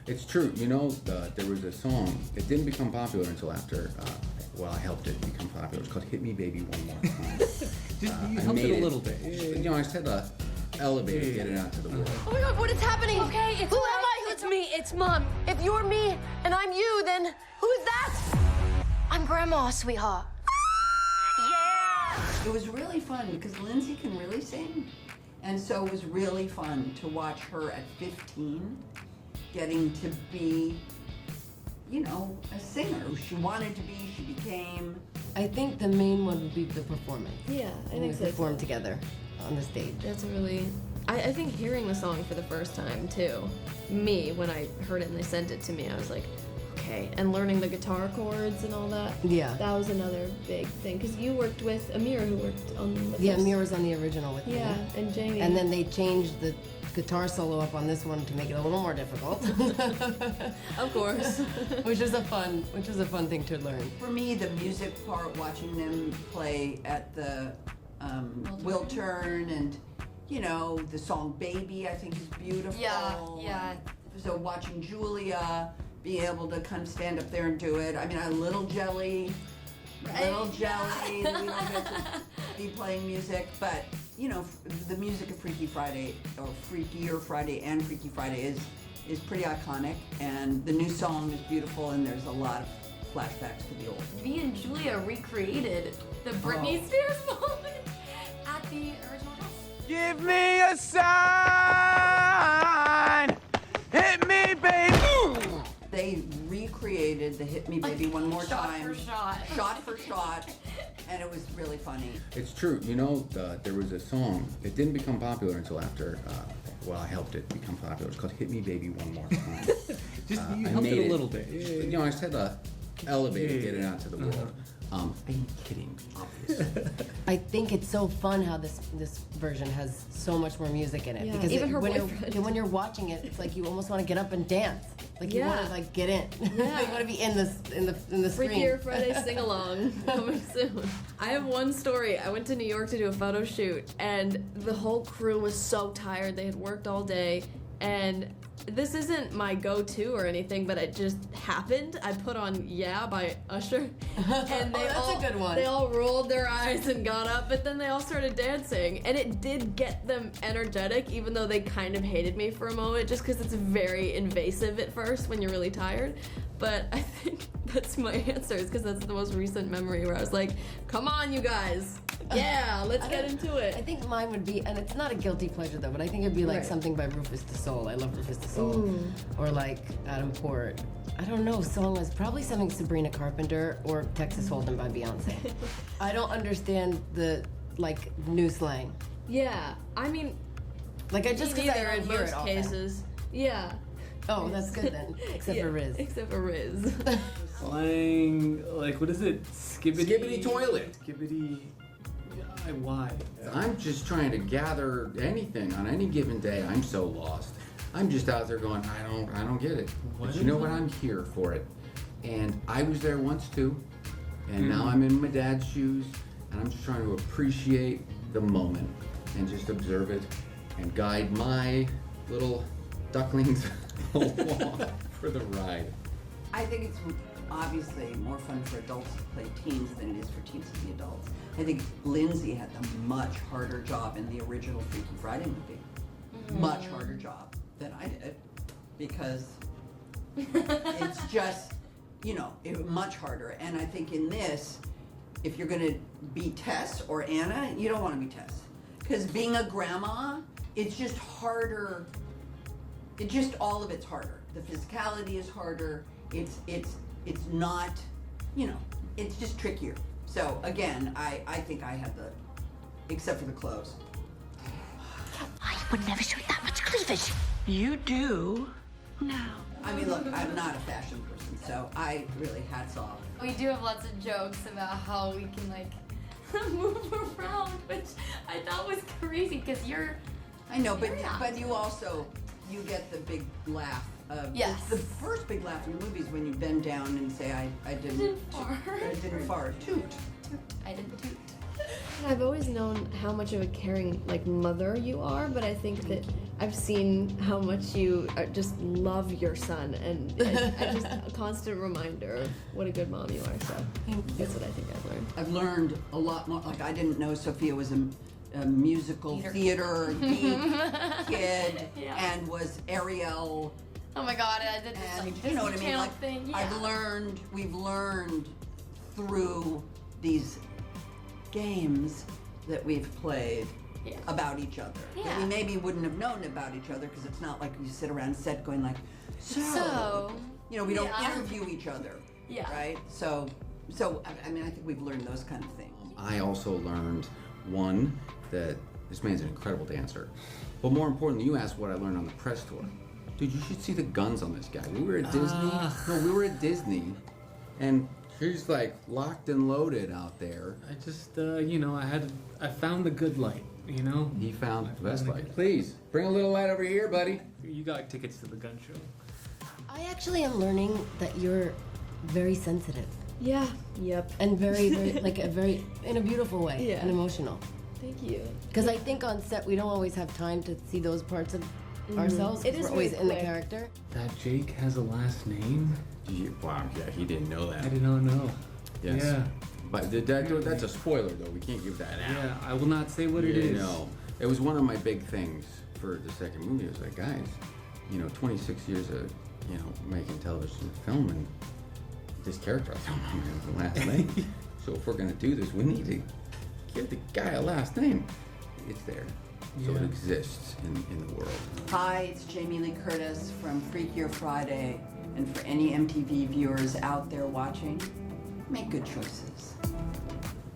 It's true. You know, there was a song. It didn't become popular until after. Well, I helped it become popular. It's called "Hit Me, Baby, One More Time." Just you I helped made it a little bit. You know, I said elevate it, get it out to the world. Oh my God, what is happening? Okay, it's Who all am right. I? It's me. It's Mom. If you're me and I'm you, then who's that? I'm Grandma, sweetheart. It was really fun because Lindsay can really sing. And so it was really fun to watch her at 15 getting to be, you know, a singer who she wanted to be, she became. I think the main one would be the performance. Yeah, I When think we so. perform together on the stage. That's a really. I think hearing the song for the first time too, me when I heard it and they sent it to me, I was like, okay. And learning the guitar chords and all that. Yeah. That was another big thing because you worked with Amir, who worked on the. Yeah, first- Amir was on the original with me. Yeah, and Jamie. And then they changed the guitar solo up on this one to make it a little more difficult. of course. which was a fun thing to learn. For me, the music part, watching them play at the Wiltern and, you know, the song Baby, I think is beautiful. Yeah. So watching Julia be able to kind of stand up there and do it. I mean, a little jelly, that we don't get to be playing music, but you know, the music of Freaky Friday, or Freakier Friday and Freaky Friday is pretty iconic, and the new song is beautiful, and there's a lot of flashbacks to the old. Me and Julia recreated the Britney Spears moment at the original house. Give me a sign. Hit me, baby. They recreated the Hit Me Baby One More Time. Shot for shot, and it was really funny. It's true. You know, there was a song. It didn't become popular until after. Well, I helped it become popular. It's called "Hit Me, Baby, One More Time." Just you I helped made it a little bit. You know, I said elevate it, get it out to the world. I'm kidding, obviously. I think it's so fun how this version has so much more music in it. Yeah, because even her when boyfriend. when you're watching it, it's like you almost want to get up and dance. Like you want Yeah. to like get in. Yeah. you want to be in the screen. Freakier Friday sing along coming soon. I have one story. I went to New York to do a photo shoot, and the whole crew was so tired. They had worked all day, and this isn't my go-to or anything, but it just happened. I put on "Yeah" by Usher, and they that's a good one. They all rolled their eyes and got up, but then they all started dancing, and it did get them energetic, even though they kind of hated me for a moment, just because it's very invasive at first when you're really tired. But I think that's my answer, is because that's the most recent memory where I was like, "Come on, you guys, yeah, let's get into I it." think mine would be, and it's not a guilty pleasure though, but I think it'd be like Right. something by Rufus Du Sol. I love Rufus Du Sol. Or like Adam Port. I don't know, song was probably something Sabrina Carpenter or Texas Hold'em by Beyonce. I don't understand the like new slang. Yeah, I mean, Like I just me because I neither don't in hear most it often. cases. Yeah. Oh, that's good then. Except Yeah, for Riz. Except for Riz. Slang, like what is it? Skibbity toilet. Skibbity. Why? I'm just trying to gather anything on any given day. I'm so lost. I'm just out there going, I don't get it. But you know what? I'm here for it. And I was there once too. And now I'm in my dad's shoes. And I'm just trying to appreciate the moment and just observe it and guide my little ducklings along for the ride. I think it's obviously more fun for adults to play teens than it is for teens to be adults. I think Lindsay had the much harder job in the original Freaky Friday movie. Much harder job than I did, because it's just, you know, much harder. And I think in this, if you're gonna be Tess or Anna, you don't wanna be Tess. Because being a grandma, it's just harder. It just, all of it's harder. The physicality is harder. It's not, you know, it's just trickier. So again, I think I had the, except for the clothes. I would never show that much cleavage. You do now. I mean, look, I'm not a fashion person, so I really hats off. We do have lots of jokes about how we can like move around, which I thought was crazy because you're. I know, but You're not. but you also, you get the big laugh. Yes. The first big laugh in the movie is when you bend down and say, I didn't fart. I didn't fart. Toot. I didn't toot. I've always known how much of a caring like mother you are, but I think that I've seen how much you just love your son, and just a constant reminder of what a good mom you are. So that's what I think I've learned. I've learned a lot more. Like, I didn't know Sophia was a musical theater geek kid Yeah. and was Ariel. Oh my god, I did this And like you know what I Disney mean? Channel Like, thing. we've learned through these games that we've played Yeah. about each other. That Yeah. we maybe wouldn't have known about each other because it's not like you sit around set going like, So, you know, we don't yeah. interview each other. Yeah. Right? So I mean, I think we've learned those kind of things. I also learned, one, that this man's an incredible dancer. But more importantly, you asked what I learned on the press tour. Dude, you should see the guns on this guy. We were at Disney. No, we were at Disney. And he's like locked and loaded out there. I just, you know, I found the good light, you know? He found the best light. Please, bring a little light over here, buddy. You got tickets to the gun show. I actually am learning that you're very sensitive Yeah. Yep. and very, very, in a beautiful way, Yeah. and emotional. Thank you. Because I think on set we don't always have time to see those parts of ourselves. It 'cause is we're always very in the quick. character. That Jake has a last name? Wow, yeah, he didn't know I that. did not know. Yes. Yeah. But that's a spoiler, though. We can't give that out. Yeah, I will not say what it is. No. It was one of my big things for the second movie. I was like, guys, 26 years of, making television and film, and this character, I don't know his last name. So if we're going to do this, we need to give the guy a last name. It's there. So it Yeah. exists in the world. Hi, it's Jamie Lee Curtis from Freakier Friday. And for any MTV viewers out there watching, make good choices.